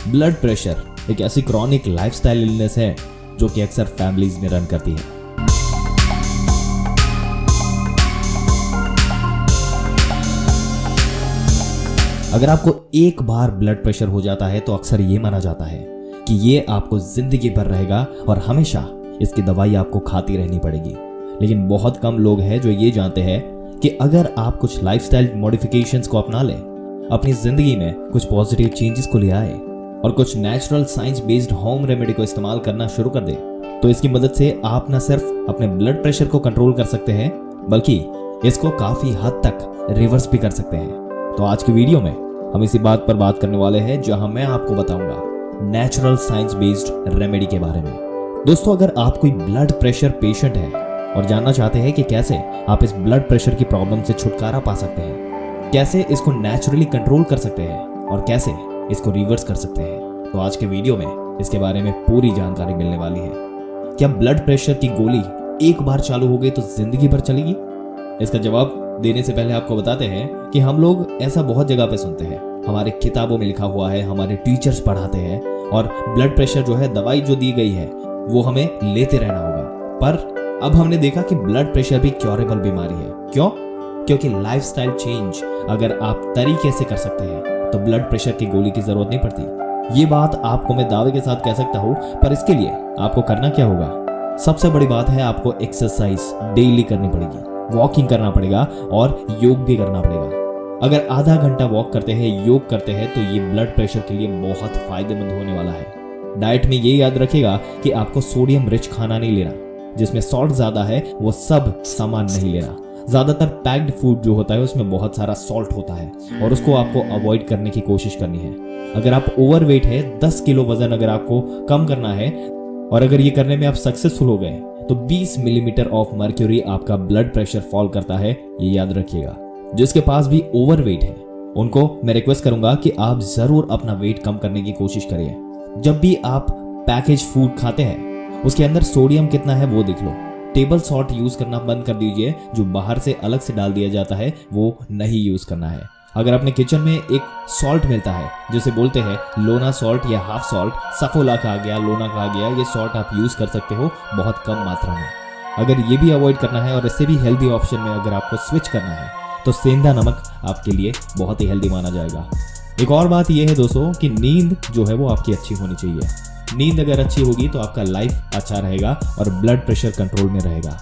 Blood pressure एक ऐसी chronic lifestyle illness है जो कि अक्सर फैमिलीज में रन करती है। अगर आपको एक बार ब्लड प्रेशर हो जाता है तो अक्सर ये माना जाता है कि ये आपको जिंदगी भर रहेगा और हमेशा इसकी दवाई आपको खाती रहनी पड़ेगी। लेकिन बहुत कम लोग हैं जो ये जानते हैं कि अगर आप कुछ लाइफस्टाइल मॉडिफिकेशंस को अपना लें, अपनी जिंदगी में कुछ पॉजिटिव चेंजेस को ले आए और कुछ natural science based home remedy को इस्तेमाल करना शुरू कर दें, तो इसकी मदद से आप न सिर्फ अपने ब्लड प्रेशर को कंट्रोल कर सकते हैं बल्कि इसको काफी हद तक रिवर्स भी कर सकते हैं। तो आज की वीडियो में हम इसी बात पर बात करने वाले हैं जहां मैं आपको बताऊंगा नेचुरल साइंस बेस्ड रेमेडी के बारे में। दोस्तों, अगर आप कोई ब्लड प्रेशर पेशेंट है और जानना चाहते हैं कि कैसे आप इस ब्लड प्रेशर की प्रॉब्लम से छुटकारा पा सकते हैं, कैसे इसको नेचुरली कंट्रोल कर सकते हैं और कैसे इसको रिवर्स कर सकते हैं, तो आज के वीडियो में इसके बारे में पूरी जानकारी मिलने वाली है। क्या ब्लड प्रेशर की गोली एक बार चालू हो गई तो जिंदगी भर चलेगी? इसका जवाब देने से पहले आपको बताते हैं कि हम लोग ऐसा बहुत जगह पे सुनते हैं, हमारे किताबों में लिखा हुआ है, हमारे टीचर्स पढ़ाते हैं, और ब्लड प्रेशर जो है दवाई जो दी गई है वो हमें लेते रहना होगा। पर अब हमने देखा कि ब्लड प्रेशर भी क्योरेबल बीमारी है। क्यों? क्योंकि लाइफस्टाइल चेंज अगर आप तरीके से कर सकते हैं तो ब्लड प्रेशर की गोली की जरूरत नहीं पड़ती। ये बात आपको मैं दावे के साथ कह सकता हूँ, पर इसके लिए आपको करना क्या होगा? सबसे बड़ी बात है, आपको एक्सरसाइज डेली करनी पड़ेगी, वॉकिंग करना पड़ेगा और योग भी करना पड़ेगा। अगर आधा घंटा वॉक करते हैं, योग करते हैं, तो ये ब्लड प्रेशर के लिए बहुत फायदेमंद होने वाला है। डाइट में ये याद रखेगा कि आपको सोडियम रिच खाना नहीं लेना, जिसमें सॉल्ट ज्यादा है वो सब सामान नहीं लेना। ज्यादातर पैक्ड फूड जो होता है उसमें बहुत सारा सॉल्ट होता है और उसको आपको अवॉइड करने की कोशिश करनी है। अगर आप ओवरवेट है, 10 किलो वजन अगर आपको कम करना है और अगर ये करने में आप सक्सेसफुल हो गए तो 20 मिलीमीटर ऑफ मर्क्यूरी आपका ब्लड प्रेशर फॉल करता है, ये याद रखिएगा। जिसके पास भी ओवरवेट है उनको मैं रिक्वेस्ट करूंगा कि आप जरूर अपना वेट कम करने की कोशिश करिए। जब भी आप पैकेज फूड खाते हैं उसके अंदर सोडियम कितना है वो देख लो। टेबल सॉल्ट यूज करना बंद कर दीजिए, जो बाहर से अलग से डाल दिया जाता है वो नहीं यूज करना है। अगर अपने किचन में एक सॉल्ट मिलता है जिसे बोलते हैं लोना सॉल्ट या हाफ सॉल्ट, सफोला कहा गया, लोना कहा गया, ये सॉल्ट आप यूज कर सकते हो बहुत कम मात्रा में। अगर ये भी अवॉइड करना है और इससे भी हेल्दी ऑप्शन में अगर आपको स्विच करना है तो सेंधा नमक आपके लिए बहुत ही हेल्दी माना जाएगा। एक और बात यह है दोस्तों कि नींद जो है वो आपकी अच्छी होनी चाहिए। नींद अगर अच्छी होगी तो आपका लाइफ अच्छा रहेगा और ब्लड प्रेशर कंट्रोल में रहेगा।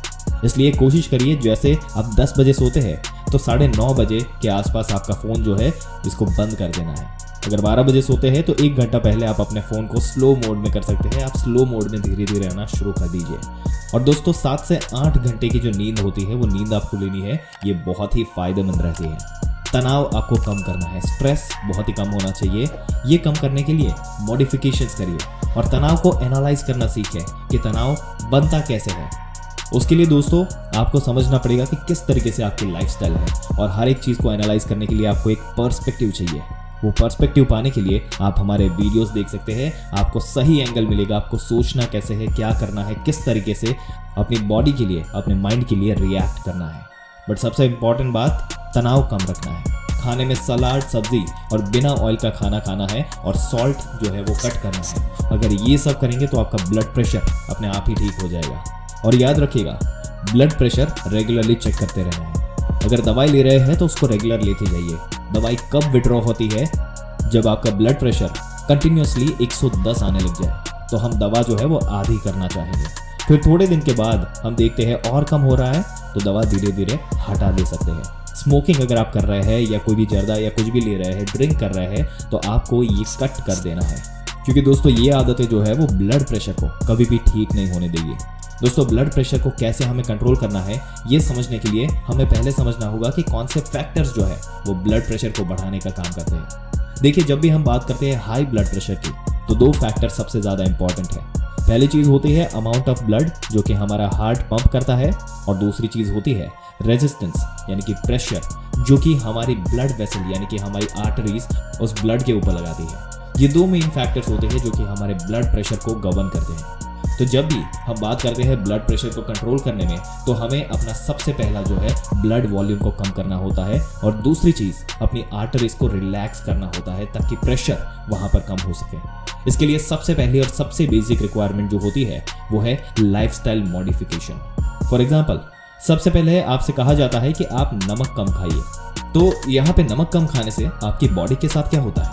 इसलिए कोशिश करिए, जैसे आप 10 बजे सोते हैं तो 9:30 बजे के आसपास आपका फ़ोन जो है इसको बंद कर देना है। अगर 12 बजे सोते हैं तो 1 घंटा पहले आप अपने फ़ोन को स्लो मोड में कर सकते हैं। आप स्लो मोड में धीरे धीरे रहना शुरू कर दीजिए। और दोस्तों, 7 से 8 घंटे की जो नींद होती है वो नींद आपको लेनी है, ये बहुत ही फायदेमंद रहती है। तनाव आपको कम करना है, स्ट्रेस बहुत ही कम होना चाहिए। ये कम करने के लिए मॉडिफिकेशंस करिए और तनाव को एनालाइज करना सीखें कि तनाव बनता कैसे है। उसके लिए दोस्तों आपको समझना पड़ेगा कि किस तरीके से आपकी लाइफस्टाइल है और हर एक चीज़ को एनालाइज करने के लिए आपको एक पर्सपेक्टिव चाहिए। वो पर्सपेक्टिव पाने के लिए आप हमारे वीडियोस देख सकते हैं, आपको सही एंगल मिलेगा, आपको सोचना कैसे है, क्या करना है, किस तरीके से अपनी बॉडी के लिए, अपने माइंड के लिए रिएक्ट करना है। बट सबसे इंपॉर्टेंट बात, तनाव कम रखना है। खाने में सलाद, सब्जी और बिना ऑयल का खाना खाना है और सॉल्ट जो है वो कट करना है। अगर ये सब करेंगे तो आपका ब्लड प्रेशर अपने आप ही ठीक हो जाएगा। और याद रखिएगा, ब्लड प्रेशर रेगुलरली चेक करते रहना है। अगर दवाई ले रहे हैं तो उसको रेगुलर लेते जाइए। दवाई कब विड्रॉ होती है? जब आपका ब्लड प्रेशर कंटिन्यूसली 110 आने लग जाए तो हम दवा जो है वो आधी करना चाहेंगे। फिर थोड़े दिन के बाद हम देखते हैं और कम हो रहा है तो दवा धीरे धीरे हटा दे सकते हैं। स्मोकिंग अगर आप कर रहे हैं या कोई भी जर्दा या कुछ भी ले रहे हैं, ड्रिंक कर रहे हैं, तो आपको ये कट कर देना है, क्योंकि दोस्तों ये आदतें जो है वो ब्लड प्रेशर को कभी भी ठीक नहीं होने देगी। दोस्तों, ब्लड प्रेशर को कैसे हमें कंट्रोल करना है ये समझने के लिए हमें पहले समझना होगा कि कौन से फैक्टर्स जो है वो ब्लड प्रेशर को बढ़ाने का काम करते हैं। देखिए, जब भी हम बात करते हैं हाई ब्लड प्रेशर की तो 2 फैक्टर सबसे ज़्यादा इंपॉर्टेंट है। पहली चीज़ होती है अमाउंट ऑफ ब्लड जो कि हमारा हार्ट पंप करता है, और दूसरी चीज़ होती है रेजिस्टेंस यानी कि प्रेशर जो कि हमारी ब्लड वेसल यानी कि हमारी आर्टरीज उस ब्लड के ऊपर लगाती है। ये 2 मेन फैक्टर्स होते हैं जो कि हमारे ब्लड प्रेशर को गवर्न करते हैं। तो जब भी हम बात करते हैं ब्लड प्रेशर को कंट्रोल करने में, तो हमें अपना सबसे पहला जो है ब्लड वॉल्यूम को कम करना होता है और दूसरी चीज अपनी आर्टरीज को रिलैक्स करना होता है ताकि प्रेशर वहां पर कम हो सके। इसके लिए सबसे पहली और सबसे बेसिक रिक्वायरमेंट जो होती है वो है लाइफस्टाइल मॉडिफिकेशन। फॉर एग्जाम्पल, सबसे पहले आपसे कहा जाता है कि आप नमक कम खाइए। तो यहाँ पे नमक कम खाने से आपकी बॉडी के साथ क्या होता है,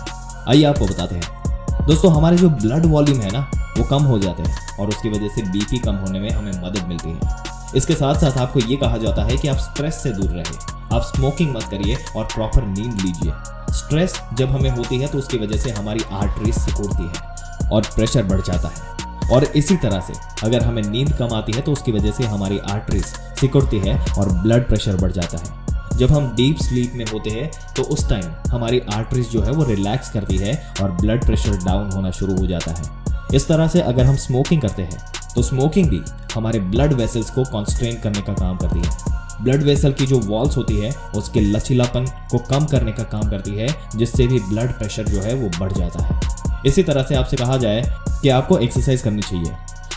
आइए आपको बताते हैं। दोस्तों, हमारे जो ब्लड वॉल्यूम है ना वो कम हो जाते हैं और उसकी वजह से बीपी कम होने में हमें मदद मिलती है। इसके साथ साथ आपको ये कहा जाता है कि आप स्ट्रेस से दूर रहें, आप स्मोकिंग मत करिए और प्रॉपर नींद लीजिए। स्ट्रेस जब हमें होती है तो उसकी वजह से हमारी आर्टरीज सिकुड़ती है और प्रेशर बढ़ जाता है। और इसी तरह से अगर हमें नींद कम आती है तो उसकी वजह से हमारी आर्टरीज सिकुड़ती है और ब्लड प्रेशर बढ़ जाता है। जब हम डीप स्लीप में होते हैं तो उस टाइम हमारी आर्टरीज जो है वो रिलैक्स करती है और ब्लड प्रेशर डाउन होना शुरू हो जाता है। इस तरह से अगर हम स्मोकिंग करते हैं तो स्मोकिंग भी हमारे ब्लड वेसल्स को कॉन्स्ट्रेन करने का काम करती है। ब्लड वेसल की जो वॉल्स होती है उसके लचीलापन को कम करने का काम करती है, जिससे भी ब्लड प्रेशर जो है वो बढ़ जाता है। इसी तरह से आपसे कहा जाए कि आपको एक्सरसाइज करनी चाहिए,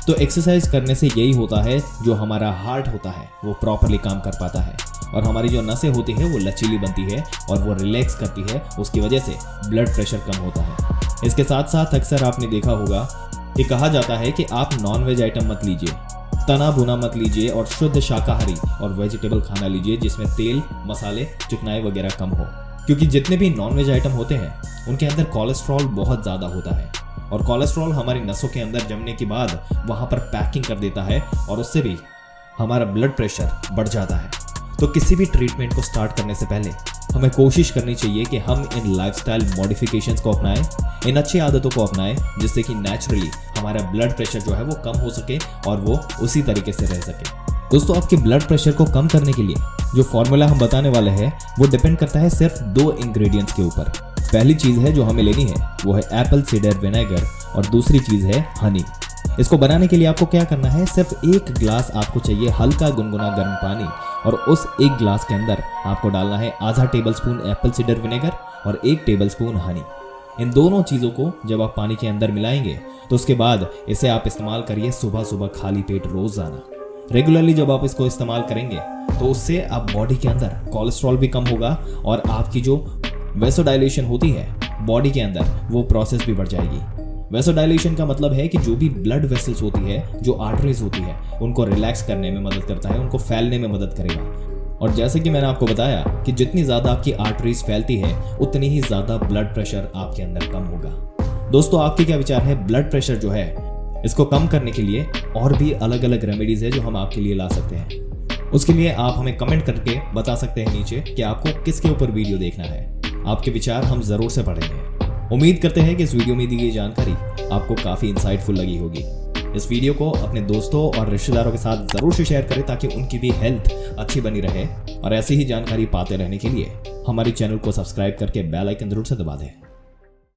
तो एक्सरसाइज करने से यही होता है जो हमारा हार्ट होता है वो प्रॉपरली काम कर पाता है और हमारी जो नसें होती है वो लचीली बनती है और वो रिलैक्स करती है, उसकी वजह से ब्लड प्रेशर कम होता है। इसके साथ साथ अक्सर आपने देखा होगा कि कहा जाता है कि आप नॉन-वेज आइटम मत लीजिए, तना भुना मत लीजिए और शुद्ध शाकाहारी और वेजिटेबल खाना लीजिए जिसमें तेल, मसाले, चिकनाई वगैरह कम हो, क्योंकि जितने भी नॉन-वेज आइटम होते हैं उनके अंदर कोलेस्ट्रॉल बहुत ज़्यादा होता है और कोलेस्ट्रॉल हमारी नसों के अंदर जमने के बाद वहाँ पर पैकिंग कर देता है और उससे भी हमारा ब्लड प्रेशर बढ़ जाता है। तो किसी भी ट्रीटमेंट को स्टार्ट करने से पहले हमें कोशिश करनी चाहिए कि हम इन लाइफस्टाइल मॉडिफिकेशंस को अपनाएं, इन अच्छी आदतों को अपनाएं, जिससे कि नेचुरली हमारा ब्लड प्रेशर जो है वो कम हो सके और वो उसी तरीके से रह सके। दोस्तों, आपके ब्लड प्रेशर को कम करने के लिए जो फॉर्मूला हम बताने वाले हैं वो डिपेंड करता है सिर्फ 2 इंग्रेडिएंट्स के ऊपर। पहली चीज़ है जो हमें लेनी है वो है एप्पल सीडर विनेगर और दूसरी चीज़ है हनी। इसको बनाने के लिए आपको क्या करना है, सिर्फ 1 ग्लास आपको चाहिए हल्का गुनगुना गर्म पानी और उस 1 ग्लास के अंदर आपको डालना है आधा टेबलस्पून एप्पल सीडर विनेगर और 1 टेबलस्पून हनी। इन दोनों चीज़ों को जब आप पानी के अंदर मिलाएंगे तो उसके बाद इसे आप इस्तेमाल करिए सुबह सुबह खाली पेट रोजाना। रेगुलरली जब आप इसको इस्तेमाल करेंगे तो उससे आप बॉडी के अंदर कोलेस्ट्रॉल भी कम होगा और आपकी जो वेसोडाइलेशन होती है बॉडी के अंदर वो प्रोसेस भी बढ़ जाएगी। वेसोडाइलेशन का मतलब है कि जो भी ब्लड वेसल्स होती है, जो आर्टरीज होती है, उनको रिलैक्स करने में मदद करता है, उनको फैलने में मदद करेगा। और जैसे कि मैंने आपको बताया कि जितनी ज़्यादा आपकी आर्टरीज फैलती है उतनी ही ज़्यादा ब्लड प्रेशर आपके अंदर कम होगा। दोस्तों, आपके क्या विचार है ब्लड प्रेशर जो है इसको कम करने के लिए? और भी अलग अलग रेमेडीज है जो हम आपके लिए ला सकते हैं। उसके लिए आप हमें कमेंट करके बता सकते हैं नीचे कि आपको किसके ऊपर वीडियो देखना है। आपके विचार हम ज़रूर से पढ़ेंगे। उम्मीद करते हैं कि इस वीडियो में दी गई जानकारी आपको काफ़ी इंसाइटफुल लगी होगी। इस वीडियो को अपने दोस्तों और रिश्तेदारों के साथ ज़रूर से शेयर करें ताकि उनकी भी हेल्थ अच्छी बनी रहे और ऐसी ही जानकारी पाते रहने के लिए हमारे चैनल को सब्सक्राइब करके बेल आइकन जरूर से दबा दें।